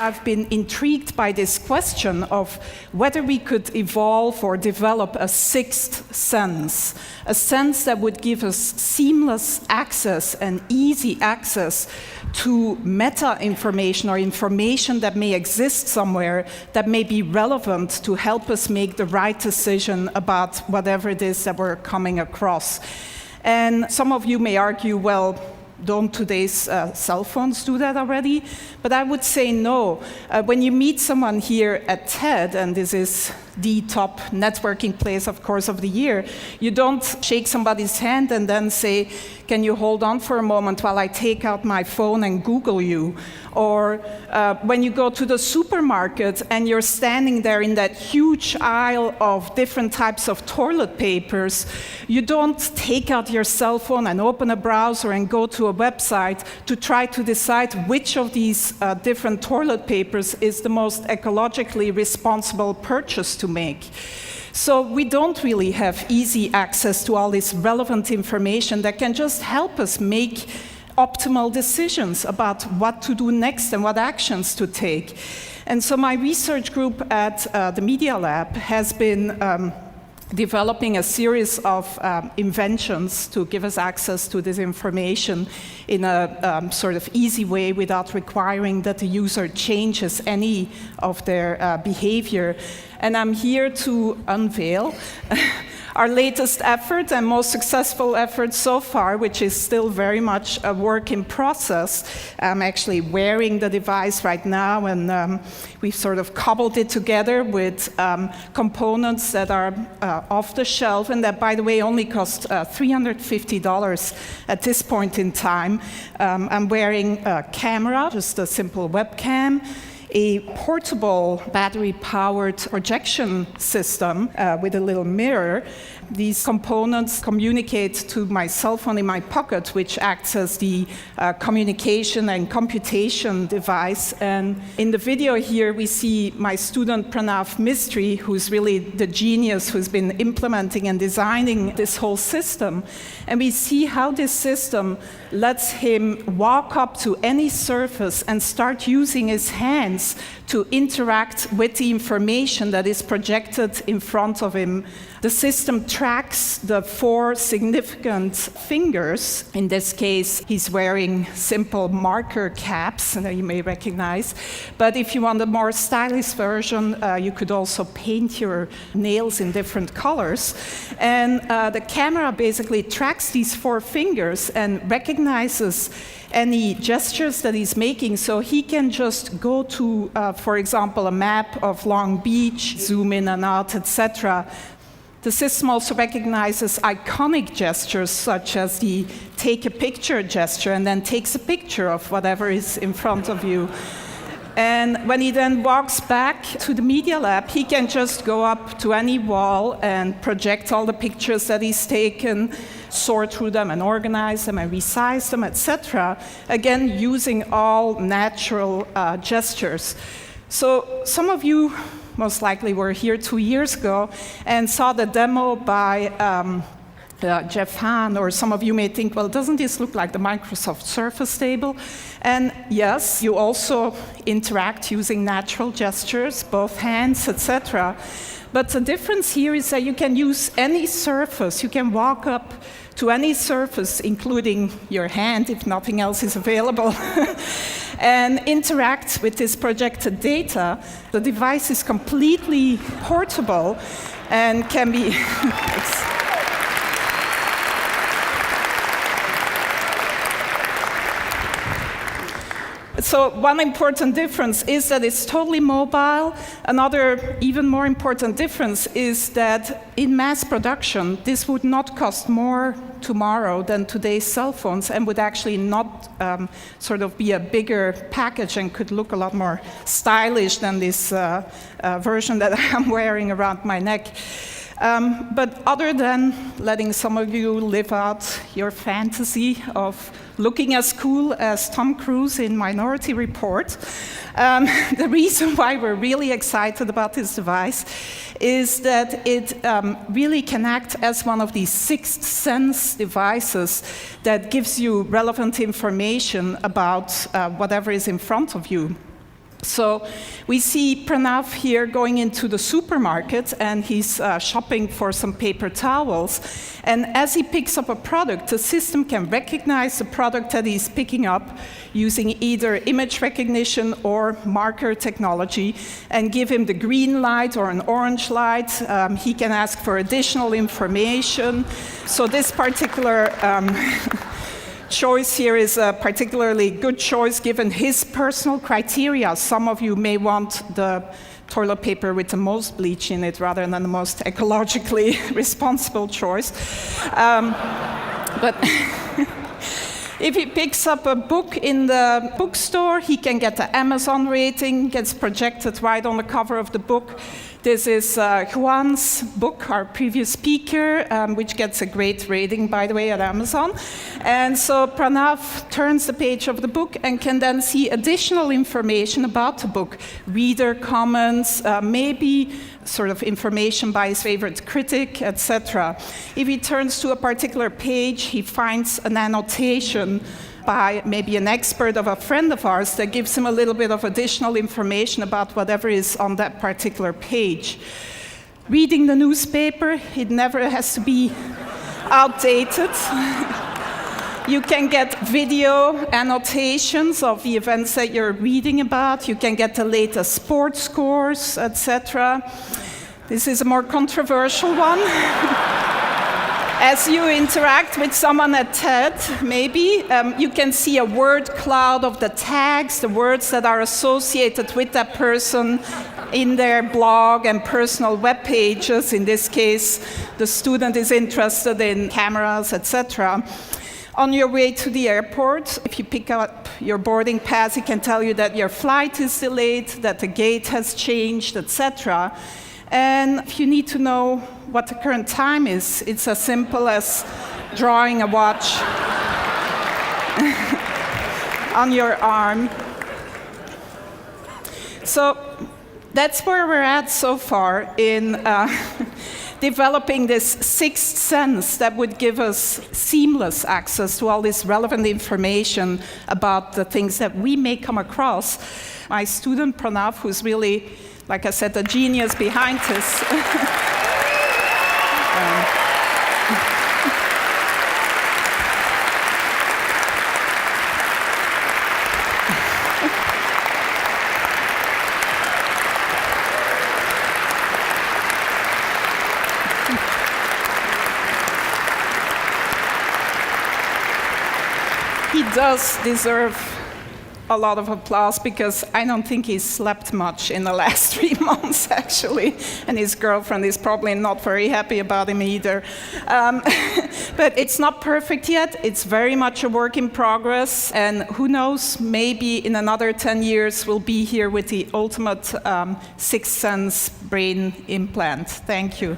I've been intrigued by this question of whether we could evolve or develop a sixth sense, a sense that would give us seamless access and easy access to meta information or information that may exist somewhere that may be relevant to help us make the right decision about whatever it is that we're coming across. And some of you may argue, well, don't today's cell phones do that already? But I would say no. When you meet someone here at TED, and this is the top networking place, of course, of the year, you don't shake somebody's hand and then say, can you hold on for a moment while I take out my phone and Google you? Or when you go to the supermarket and you're standing there in that huge aisle of different types of toilet papers, you don't take out your cell phone and open a browser and go to a website to try to decide which of these different toilet papers is the most ecologically responsible purchase to make. So we don't really have easy access to all this relevant information that can just help us make optimal decisions about what to do next and what actions to take. And so my research group at the Media Lab has been developing a series of inventions to give us access to this information in a sort of easy way without requiring that the user changes any of their behavior. And I'm here to unveil our latest effort and most successful effort so far, which is still very much a work in process. I'm actually wearing the device right now, and we've sort of cobbled it together with components that are off the shelf, and that, by the way, only cost $350 at this point in time. I'm wearing a camera, just a simple webcam, a portable battery-powered projection system with a little mirror. These components communicate to my cell phone in my pocket, which acts as the communication and computation device. And in the video here, we see my student Pranav Mistry, who's really the genius who's been implementing and designing this whole system. And we see how this system lets him walk up to any surface and start using his hands to interact with the information that is projected in front of him. The system tracks the 4 significant fingers. In this case, he's wearing simple marker caps that you may recognize. But if you want a more stylish version, you could also paint your nails in different colors. And the camera basically tracks these 4 fingers and recognizes any gestures that he's making, so he can just go to, for example, a map of Long Beach, zoom in and out, etc. The system also recognizes iconic gestures, such as the take a picture gesture, and then takes a picture of whatever is in front of you. And when he then walks back to the Media Lab, he can just go up to any wall and project all the pictures that he's taken, sort through them and organize them and resize them, etc. Again, using all natural gestures. So some of you most likely were here 2 years ago and saw the demo by Jeff Hahn, or some of you may think, well, doesn't this look like the Microsoft Surface table? And yes, you also interact using natural gestures, both hands, etc. But the difference here is that you can use any surface. You can walk up to any surface, including your hand, if nothing else is available, and interact with this projected data. The device is completely portable and can be... So one important difference is that it's totally mobile. Another even more important difference is that in mass production, this would not cost more tomorrow than today's cell phones, and would actually not sort of be a bigger package and could look a lot more stylish than this version that I'm wearing around my neck. But other than letting some of you live out your fantasy of looking as cool as Tom Cruise in Minority Report, the reason why we're really excited about this device is that it really can act as one of these sixth sense devices that gives you relevant information about whatever is in front of you. So we see Pranav here going into the supermarket, and he's shopping for some paper towels. And as he picks up a product, the system can recognize the product that he's picking up using either image recognition or marker technology and give him the green light or an orange light. He can ask for additional information. So this particular choice here is a particularly good choice given his personal criteria. Some of you may want the toilet paper with the most bleach in it rather than the most ecologically responsible choice. But if he picks up a book in the bookstore, he can get the Amazon rating, gets projected right on the cover of the book. This is Juan's book, our previous speaker, which gets a great rating, by the way, at Amazon. And so Pranav turns the page of the book and can then see additional information about the book, reader comments, maybe sort of information by his favorite critic, etc. If he turns to a particular page, he finds an annotation by maybe an expert of a friend of ours that gives him a little bit of additional information about whatever is on that particular page. Reading the newspaper, it never has to be outdated. You can get video annotations of the events that you're reading about. You can get the latest sports scores, etc. This is a more controversial one. As you interact with someone at TED, maybe, you can see a word cloud of the tags, the words that are associated with that person in their blog and personal web pages. In this case, the student is interested in cameras, etc. On your way to the airport, if you pick up your boarding pass, it can tell you that your flight is delayed, that the gate has changed, etc. And if you need to know what the current time is, it's as simple as drawing a watch on your arm. So that's where we're at so far in developing this sixth sense that would give us seamless access to all this relevant information about the things that we may come across. My student, Pranav, who's really, like I said, the genius behind this. He does deserve a lot of applause because I don't think he's slept much in the last 3 months, actually. And his girlfriend is probably not very happy about him either. But it's not perfect yet. It's very much a work in progress. And who knows, maybe in another 10 years, we'll be here with the ultimate sixth sense brain implant. Thank you.